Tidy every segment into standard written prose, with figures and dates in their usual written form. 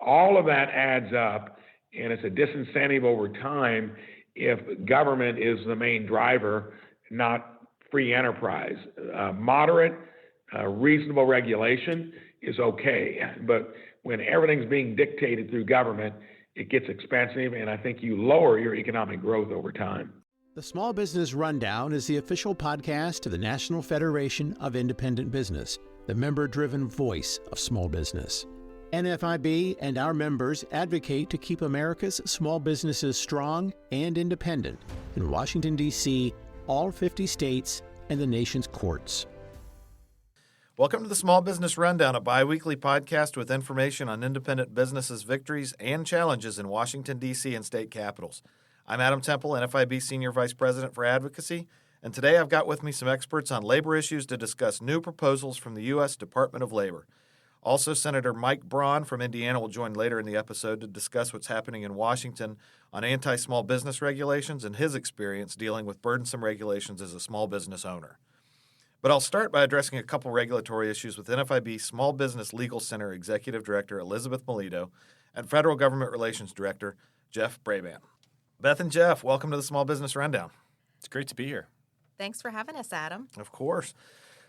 All of that adds up, and it's a disincentive over time if government is the main driver, not free enterprise. Moderate, reasonable regulation is okay, but when everything's being dictated through government, it gets expensive, and I think you lower your economic growth over time. The Small Business Rundown is the official podcast of the National Federation of Independent Business, the member-driven voice of small business. NFIB and our members advocate to keep America's small businesses strong and independent in Washington, D.C., all 50 states, and the nation's courts. Welcome to the Small Business Rundown, a bi-weekly podcast with information on independent businesses' victories and challenges in Washington, D.C. and state capitals. I'm Adam Temple, NFIB Senior Vice President for Advocacy, and today I've got with me some experts on labor issues to discuss new proposals from the U.S. Department of Labor. Also, Senator Mike Braun from Indiana will join later in the episode to discuss what's happening in Washington on anti-small business regulations and his experience dealing with burdensome regulations as a small business owner. But I'll start by addressing a couple regulatory issues with NFIB Small Business Legal Center Executive Director Elizabeth Milito and Federal Government Relations Director Jeff Brabant. Beth and Jeff, welcome to the Small Business Rundown. It's great to be here. Thanks for having us, Adam. Of course.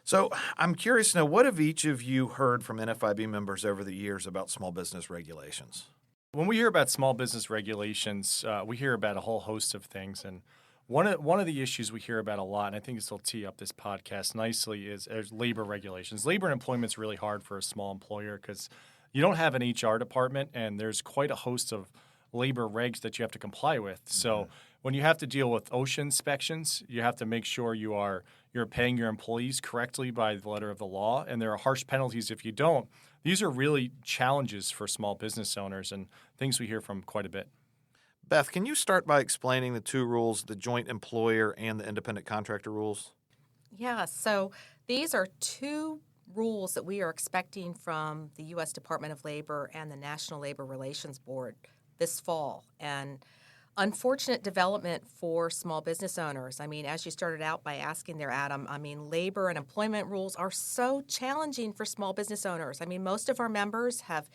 So I'm curious to know, what have each of you heard from NFIB members over the years about small business regulations? When we hear about small business regulations, we hear about a whole host of things. And one of the issues we hear about a lot, and I think this will tee up this podcast nicely, is labor regulations. Labor and employment is really hard for a small employer because you don't have an HR department, and there's quite a host of labor regs that you have to comply with. So when you have to deal with OSHA inspections, you have to make sure you're paying your employees correctly by the letter of the law, and there are harsh penalties if you don't. These are really challenges for small business owners and things we hear from quite a bit. Beth, can you start by explaining the two rules, the joint employer and the independent contractor rules? Yeah, so these are two rules that we are expecting from the U.S. Department of Labor and the National Labor Relations Board this fall. And unfortunate development for small business owners. I mean, as you started out by asking there, Adam, labor and employment rules are so challenging for small business owners. I mean, most of our members have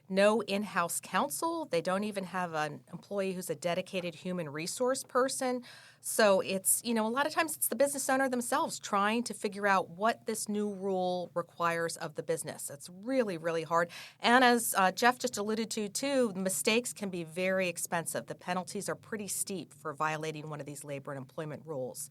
no in-house counsel. They don't even have an employee who's a dedicated human resource person. So it's, a lot of times it's the business owner themselves trying to figure out what this new rule requires of the business. It's really, really hard. And as Jeff just alluded to, too, mistakes can be very expensive. The penalties are pretty steep for violating one of these labor and employment rules.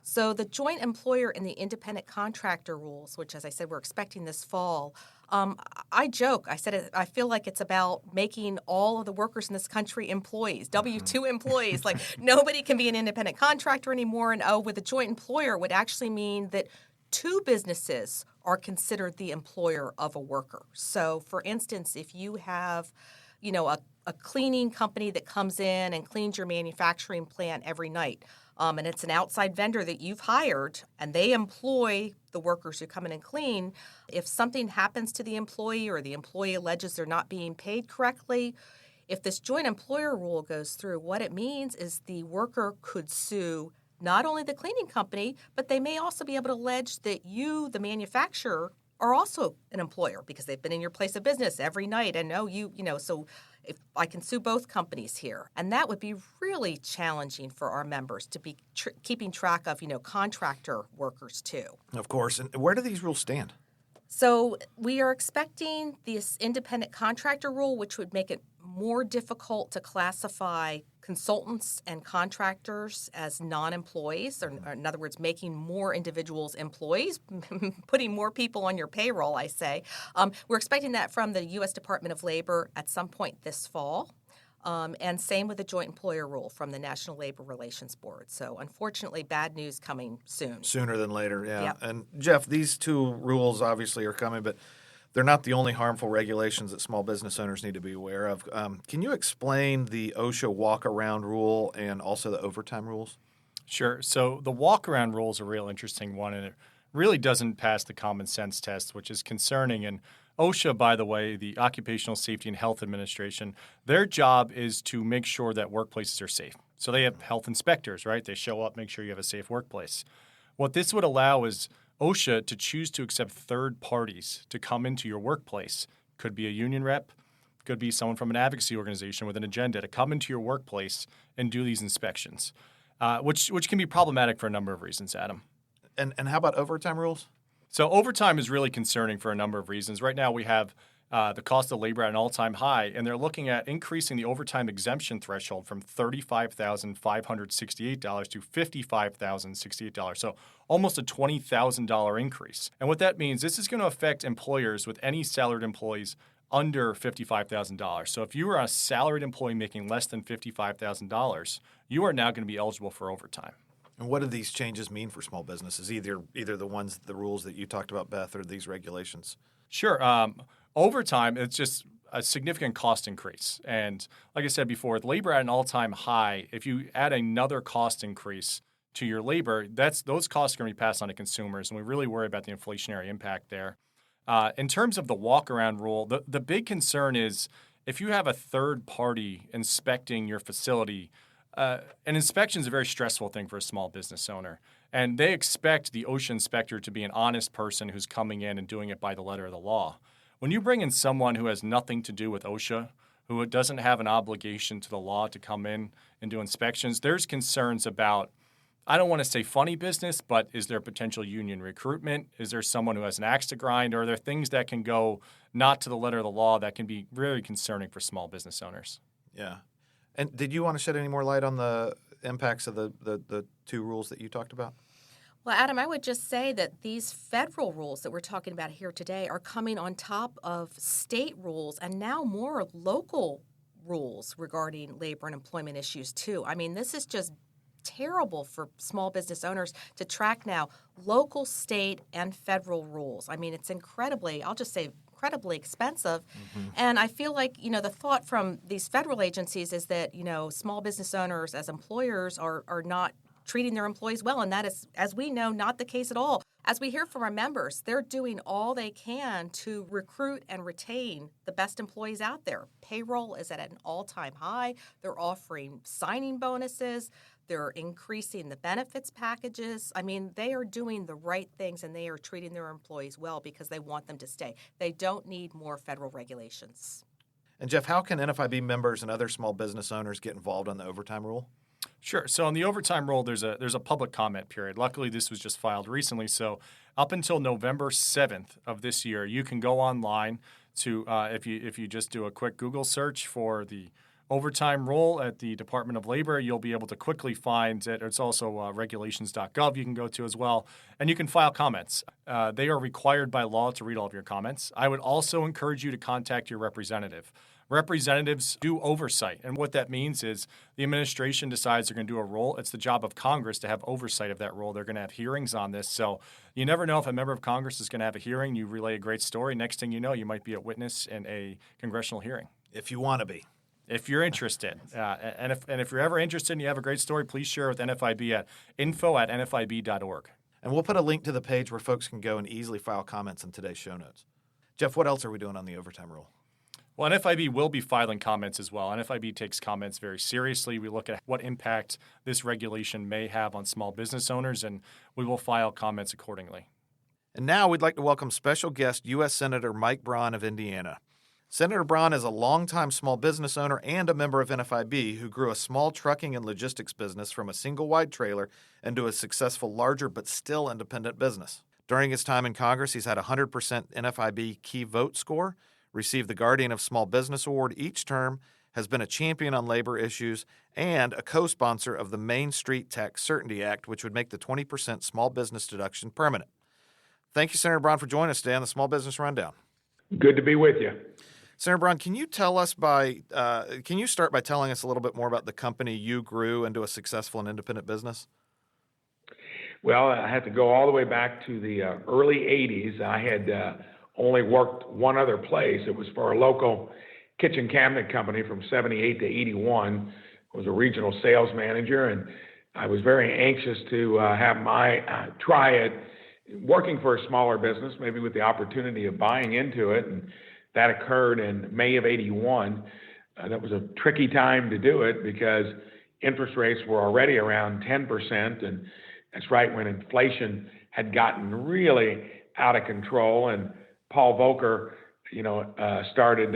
So the joint employer and the independent contractor rules, which, as I said, we're expecting this fall, I joke. I said I feel like it's about making all of the workers in this country employees, W-2 employees. Like nobody can be an independent contractor anymore. And with a joint employer, it would actually mean that two businesses are considered the employer of a worker. So, for instance, if you have, a cleaning company that comes in and cleans your manufacturing plant every night, and it's an outside vendor that you've hired, and they employ the workers who come in and clean. If something happens to the employee or the employee alleges they're not being paid correctly, if this joint employer rule goes through, what it means is the worker could sue not only the cleaning company, but they may also be able to allege that you, the manufacturer, are also an employer because they've been in your place of business every night and so if I can sue both companies here. And that would be really challenging for our members to be keeping track of, contractor workers too. Of course. And where do these rules stand? So we are expecting this independent contractor rule, which would make it more difficult to classify consultants and contractors as non-employees, or in other words, making more individuals employees, putting more people on your payroll, I say. We're expecting that from the U.S. Department of Labor at some point this fall. And same with the joint employer rule from the National Labor Relations Board. So unfortunately, bad news coming soon. Sooner than later, yeah. Yep. And Jeff, these two rules obviously are coming, but they're not the only harmful regulations that small business owners need to be aware of. Can you explain the OSHA walk-around rule and also the overtime rules? Sure. So the walk-around rule is a real interesting one, and it really doesn't pass the common sense test, which is concerning. And OSHA, by the way, the Occupational Safety and Health Administration, their job is to make sure that workplaces are safe. So they have health inspectors, right? They show up, make sure you have a safe workplace. What this would allow is OSHA to choose to accept third parties to come into your workplace. Could be a union rep, Could be someone from an advocacy organization with an agenda to come into your workplace and do these inspections, which can be problematic for a number of reasons, Adam. And how about overtime rules? So overtime is really concerning for a number of reasons. Right now we have the cost of labor at an all-time high, and they're looking at increasing the overtime exemption threshold from $35,568 to $55,068. So almost a $20,000 increase. And what that means, this is going to affect employers with any salaried employees under $55,000. So if you are a salaried employee making less than $55,000, you are now going to be eligible for overtime. And what do these changes mean for small businesses? Either the rules that you talked about, Beth, or these regulations? Sure. Overtime, it's just a significant cost increase. And like I said before, with labor at an all-time high, if you add another cost increase to your labor, those costs are going to be passed on to consumers, and we really worry about the inflationary impact there. In terms of the walk-around rule, the big concern is if you have a third party inspecting your facility, an inspection is a very stressful thing for a small business owner. And they expect the OSHA inspector to be an honest person who's coming in and doing it by the letter of the law. When you bring in someone who has nothing to do with OSHA, who doesn't have an obligation to the law to come in and do inspections, there's concerns about, I don't want to say funny business, but is there potential union recruitment? Is there someone who has an axe to grind? Or are there things that can go not to the letter of the law that can be very concerning for small business owners? Yeah. And did you want to shed any more light on the impacts of the two rules that you talked about? Well, Adam, I would just say that these federal rules that we're talking about here today are coming on top of state rules and now more local rules regarding labor and employment issues, too. I mean, this is just terrible for small business owners to track now local, state, and federal rules. I mean, it's incredibly expensive. Mm-hmm. And I feel like, the thought from these federal agencies is that, small business owners as employers are not treating their employees well. And that is, as we know, not the case at all. As we hear from our members, they're doing all they can to recruit and retain the best employees out there. Payroll is at an all-time high. They're offering signing bonuses. They're increasing the benefits packages. I mean, they are doing the right things, and they are treating their employees well because they want them to stay. They don't need more federal regulations. And Jeff, how can NFIB members and other small business owners get involved on the overtime rule? Sure. So on the overtime rule, there's a public comment period. Luckily, this was just filed recently. So up until November 7th of this year, you can go online to if you just do a quick Google search for the overtime rule at the Department of Labor, you'll be able to quickly find it. It's also regulations.gov you can go to as well, and you can file comments. They are required by law to read all of your comments. I would also encourage you to contact your representative. Representatives do oversight, and what that means is the administration decides they're going to do a rule. It's the job of Congress to have oversight of that rule. They're going to have hearings on this, so you never know if a member of Congress is going to have a hearing. You relay a great story. Next thing you know, you might be a witness in a congressional hearing. If you want to be. If you're interested. And if you're ever interested and you have a great story, please share it with NFIB at info@nfib.org. And we'll put a link to the page where folks can go and easily file comments in today's show notes. Jeff, what else are we doing on the overtime rule? Well, NFIB will be filing comments as well. NFIB takes comments very seriously. We look at what impact this regulation may have on small business owners, and we will file comments accordingly. And now we'd like to welcome special guest U.S. Senator Mike Braun of Indiana. Senator Braun is a longtime small business owner and a member of NFIB who grew a small trucking and logistics business from a single wide trailer into a successful, larger but still independent business. During his time in Congress, he's had a 100% NFIB key vote score, received the Guardian of Small Business Award each term, has been a champion on labor issues, and a co-sponsor of the Main Street Tax Certainty Act, which would make the 20% small business deduction permanent. Thank you, Senator Braun, for joining us today on the Small Business Rundown. Good to be with you. Senator Braun, can you start by telling us a little bit more about the company you grew into a successful and independent business? Well, I have to go all the way back to the early 80s. I had only worked one other place. It was for a local kitchen cabinet company from 78 to 81. I was a regional sales manager, and I was very anxious to have my try it working for a smaller business, maybe with the opportunity of buying into it. And that occurred in May of 81. That was a tricky time to do it because interest rates were already around 10%. And that's right when inflation had gotten really out of control. And Paul Volcker, started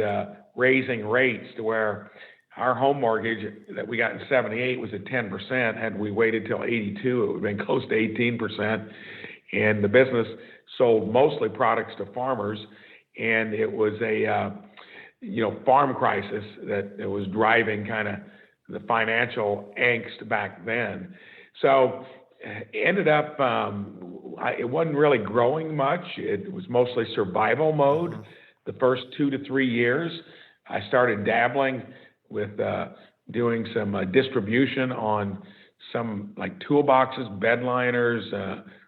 raising rates to where our home mortgage that we got in 78 was at 10%. Had we waited till 82, it would have been close to 18%. And the business sold mostly products to farmers, and it was a farm crisis that was driving kind of the financial angst back then. So ended up, it wasn't really growing much. It was mostly survival mode. The first 2 to 3 years, I started dabbling with doing some distribution on some like toolboxes, bed liners,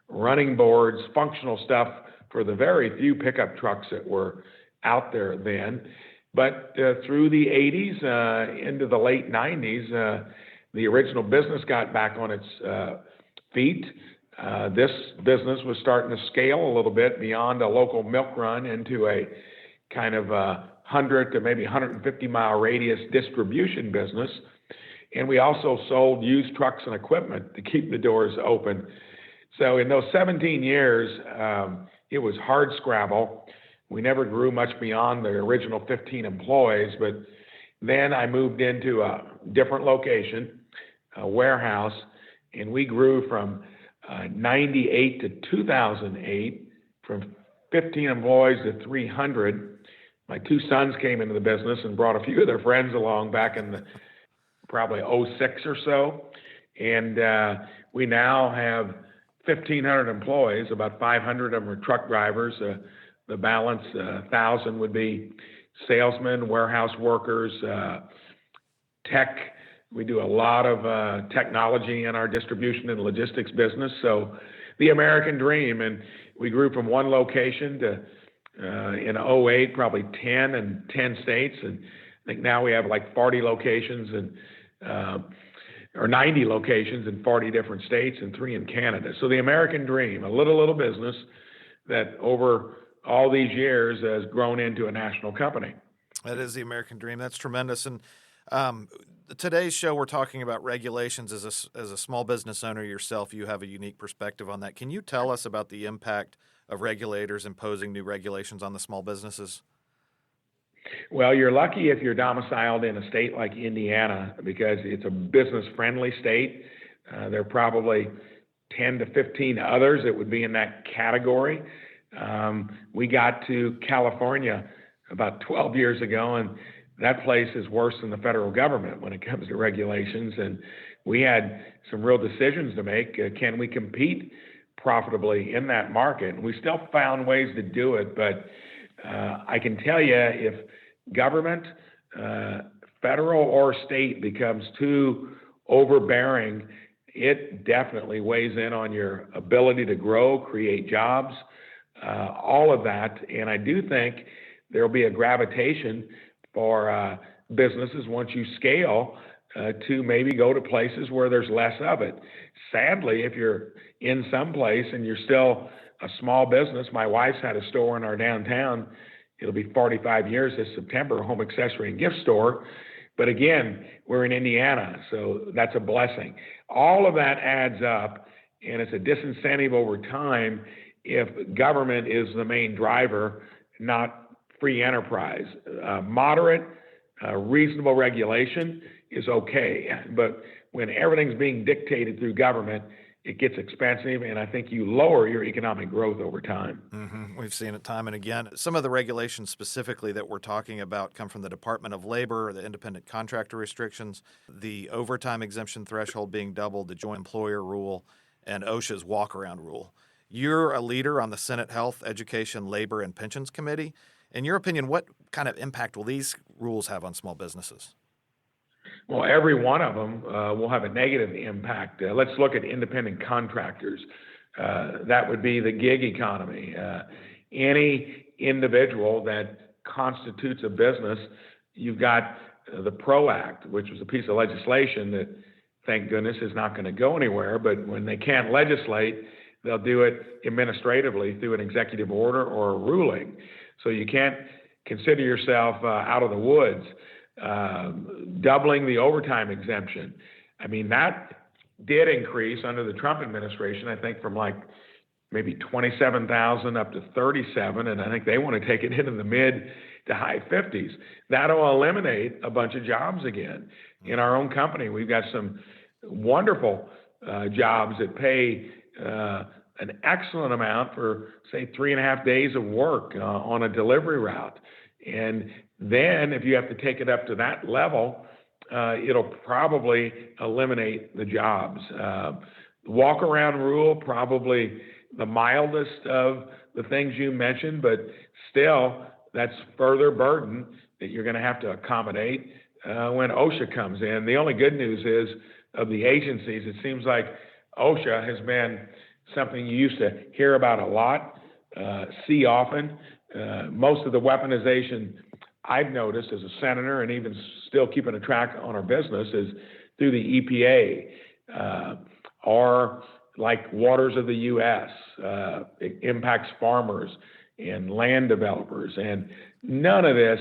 running boards, functional stuff for the very few pickup trucks that were out there then. But through the 80s into the late 90s, the original business got back on its feet. This business was starting to scale a little bit beyond a local milk run into a kind of 100 to maybe 150 mile radius distribution business. And we also sold used trucks and equipment to keep the doors open. So in those 17 years, it was hard scrabble. We never grew much beyond the original 15 employees, but then I moved into a different location, a warehouse, and we grew from 98 to 2008, from 15 employees to 300. My 2 sons came into the business and brought a few of their friends along back in the probably 06 or so. And we now have 1,500 employees. About 500 of them are truck drivers. The balance, 1,000 would be salesmen, warehouse workers, tech. We do a lot of technology in our distribution and logistics business. So the American dream. And we grew from 1 location to, in 08, probably 10 in 10 states. And I think now we have like 40 locations or 90 locations in 40 different states and 3 in Canada. So the American dream, a little business that over all these years has grown into a national company. That is the American dream. That's tremendous. And today's show, we're talking about regulations. As a small business owner yourself, you have a unique perspective on that. Can you tell us about the impact of regulators imposing new regulations on the small businesses? Well, you're lucky if you're domiciled in a state like Indiana because it's a business-friendly state. There are probably 10 to 15 others that would be in that category. We got to California about 12 years ago, and that place is worse than the federal government when it comes to regulations. And we had some real decisions to make. Can we compete profitably in that market? And we still found ways to do it, but I can tell you if government, federal or state, becomes too overbearing, it definitely weighs in on your ability to grow, create jobs, all of that. And I do think there'll be a gravitation for businesses once you scale to maybe go to places where there's less of it. Sadly, if you're in some place and you're still a small business, my wife's had a store in our downtown. It'll be 45 years this September, a home accessory and gift store. But again, we're in Indiana, so that's a blessing. All of that adds up, and it's a disincentive over time if government is the main driver, not free enterprise. Moderate, reasonable regulation is okay, but when everything's being dictated through government, it gets expensive, and I think you lower your economic growth over time. Mm-hmm. We've seen it time and again. Some of the regulations specifically that we're talking about come from the Department of Labor, the independent contractor restrictions, the overtime exemption threshold being doubled, the joint employer rule, and OSHA's walk-around rule. You're a leader on the Senate Health, Education, Labor, and Pensions Committee. In your opinion, what kind of impact will these rules have on small businesses? Well, every one of them will have a negative impact. Let's look at independent contractors. That would be the gig economy. Any individual that constitutes a business, you've got the PRO Act, which was a piece of legislation that, thank goodness, is not going to go anywhere. But when they can't legislate, they'll do it administratively through an executive order or a ruling. So you can't consider yourself out of the woods. Doubling the overtime exemption. I mean, that did increase under the Trump administration, I think from like maybe 27,000 up to 37, and I think they want to take it into the mid to high 50s. That'll eliminate a bunch of jobs again. In our own company, we've got some wonderful jobs that pay an excellent amount for, say, 3.5 days of work on a delivery route. And then if you have to take it up to that level, it'll probably eliminate the jobs. Walk-around rule, probably the mildest of the things you mentioned, but still, that's further burden that you're going to have to accommodate when OSHA comes in. The only good news is, of the agencies, it seems like OSHA has been something you used to hear about a lot, see often. Most of the weaponization I've noticed as a senator, and even still keeping a track on our business, is through the EPA, or like Waters of the U.S. It impacts farmers and land developers, and none of this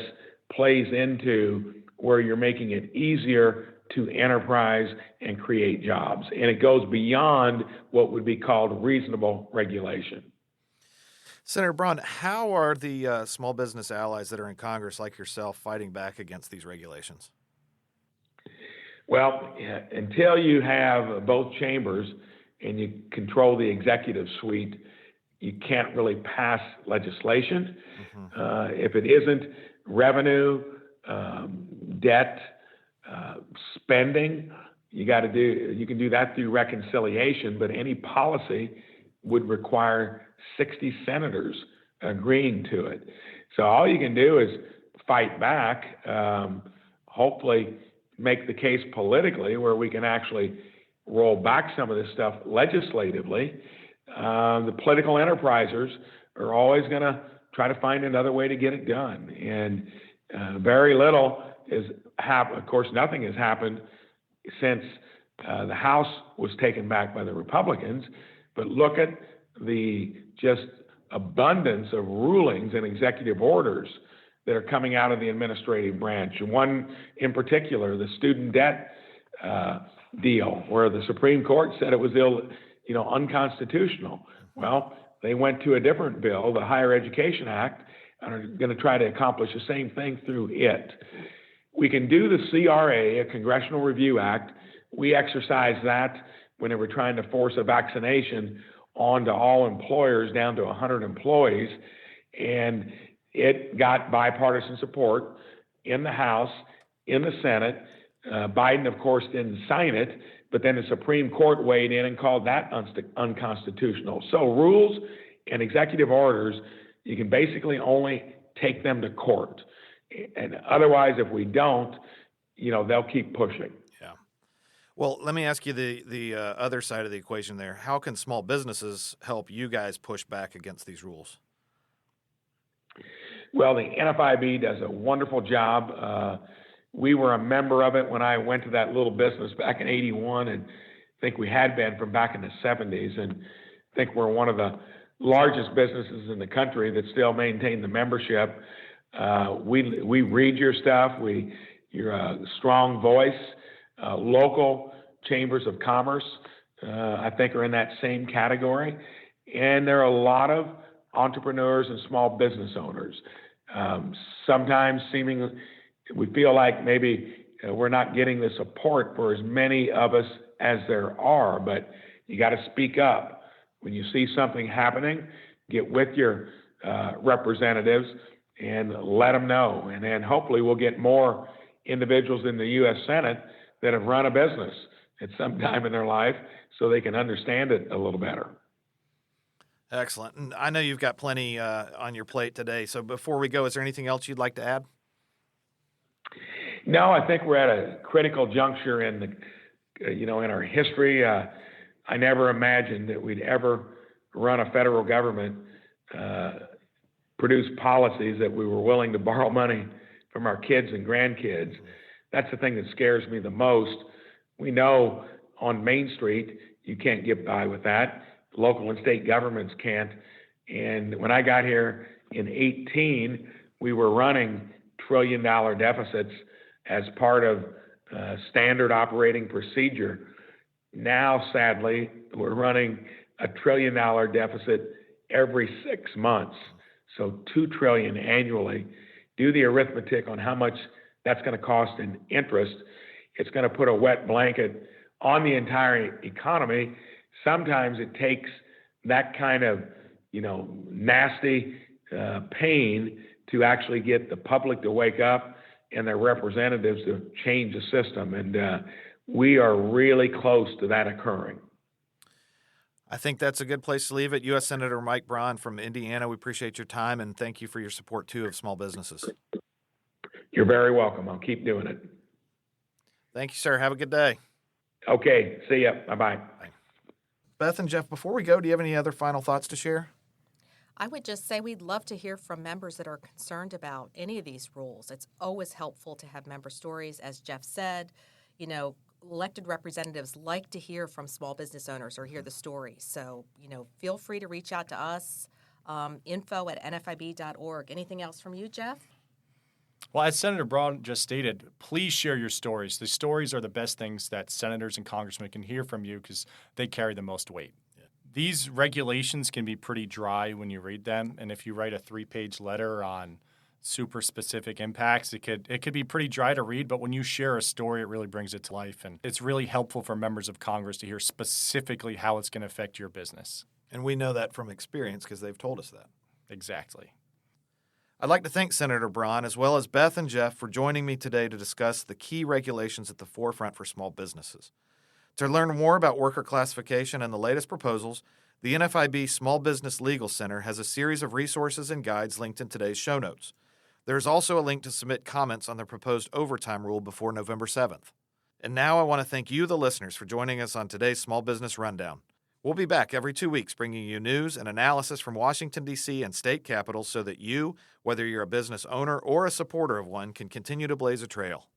plays into where you're making it easier to enterprise and create jobs. And it goes beyond what would be called reasonable regulation. Senator Braun, how are the small business allies that are in Congress, like yourself, fighting back against these regulations? Well, until you have both chambers and you control the executive suite, you can't really pass legislation. If it isn't revenue, debt, spending, you can do that through reconciliation, but any policy would require 60 senators agreeing to it. So all you can do is fight back, hopefully make the case politically where we can actually roll back some of this stuff legislatively. The political enterprisers are always going to try to find another way to get it done. And very little is happened. Of course, nothing has happened since the House was taken back by the Republicans. But look at the just abundance of rulings and executive orders that are coming out of the administrative branch. One in particular, the student debt deal, where the Supreme Court said it was unconstitutional. Well, they went to a different bill, the Higher Education Act, and are going to try to accomplish the same thing through it. We can do the CRA, a Congressional Review Act. We exercised that when they were trying to force a vaccination onto all employers down to 100 employees, and it got bipartisan support in the House, in the Senate. Biden, of course, didn't sign it, but then the Supreme Court weighed in and called that unconstitutional. So rules and executive orders, you can basically only take them to court. And otherwise, if we don't, they'll keep pushing. Yeah. Well, let me ask you the other side of the equation there. How can small businesses help you guys push back against these rules? Well, the NFIB does a wonderful job. We were a member of it when I went to that little business back in '81, and I think we had been from back in the '70s. And I think we're one of the largest businesses in the country that still maintain the membership. We read your stuff. You're a strong voice. Local chambers of commerce, I think, are in that same category. And there are a lot of entrepreneurs and small business owners. Sometimes seemingly we feel like maybe we're not getting the support for as many of us as there are, but you got to speak up. When you see something happening, get with your representatives and let them know. And then hopefully we'll get more individuals in the U.S. Senate that have run a business at some time in their life so they can understand it a little better. Excellent. And I know you've got plenty on your plate today. So before we go, is there anything else you'd like to add? No, I think we're at a critical juncture in in our history. I never imagined that we'd ever run a federal government, produce policies that we were willing to borrow money from our kids and grandkids. That's the thing that scares me the most. We know on Main Street, you can't get by with that. Local and state governments can't. And when I got here in '18, we were running trillion-dollar deficits as part of standard operating procedure. Now, sadly, we're running a $1 trillion deficit every 6 months, so $2 trillion annually. do the arithmetic on how much that's going to cost in interest, it's going to put a wet blanket on the entire economy. Sometimes it takes that kind of, nasty pain to actually get the public to wake up and their representatives to change the system. And we are really close to that occurring. I think that's a good place to leave it. U.S. Senator Mike Braun from Indiana, we appreciate your time, and thank you for your support, too, of small businesses. You're very welcome. I'll keep doing it. Thank you, sir. Have a good day. Okay. See ya. Bye-bye. Bye. Beth and Jeff, before we go, do you have any other final thoughts to share? I would just say we'd love to hear from members that are concerned about any of these rules. It's always helpful to have member stories. As Jeff said, elected representatives like to hear from small business owners or hear the stories. So, feel free to reach out to us, info@nfib.org. Anything else from you, Jeff? Well, as Senator Braun just stated, please share your stories. The stories are the best things that senators and congressmen can hear from you because they carry the most weight. These regulations can be pretty dry when you read them, and if you write a 3-page letter on super specific impacts, it could be pretty dry to read, but when you share a story, it really brings it to life, and it's really helpful for members of Congress to hear specifically how it's going to affect your business. And we know that from experience because they've told us that. Exactly. I'd like to thank Senator Braun as well as Beth and Jeff for joining me today to discuss the key regulations at the forefront for small businesses. To learn more about worker classification and the latest proposals, the NFIB Small Business Legal Center has a series of resources and guides linked in today's show notes. There is also a link to submit comments on the proposed overtime rule before November 7th. And now I want to thank you, the listeners, for joining us on today's Small Business Rundown. We'll be back every 2 weeks bringing you news and analysis from Washington, D.C. and state capitals so that you, whether you're a business owner or a supporter of one, can continue to blaze a trail.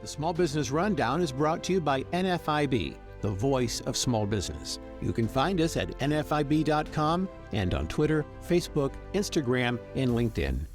The Small Business Rundown is brought to you by NFIB, the voice of small business. You can find us at nfib.com and on Twitter, Facebook, Instagram, and LinkedIn.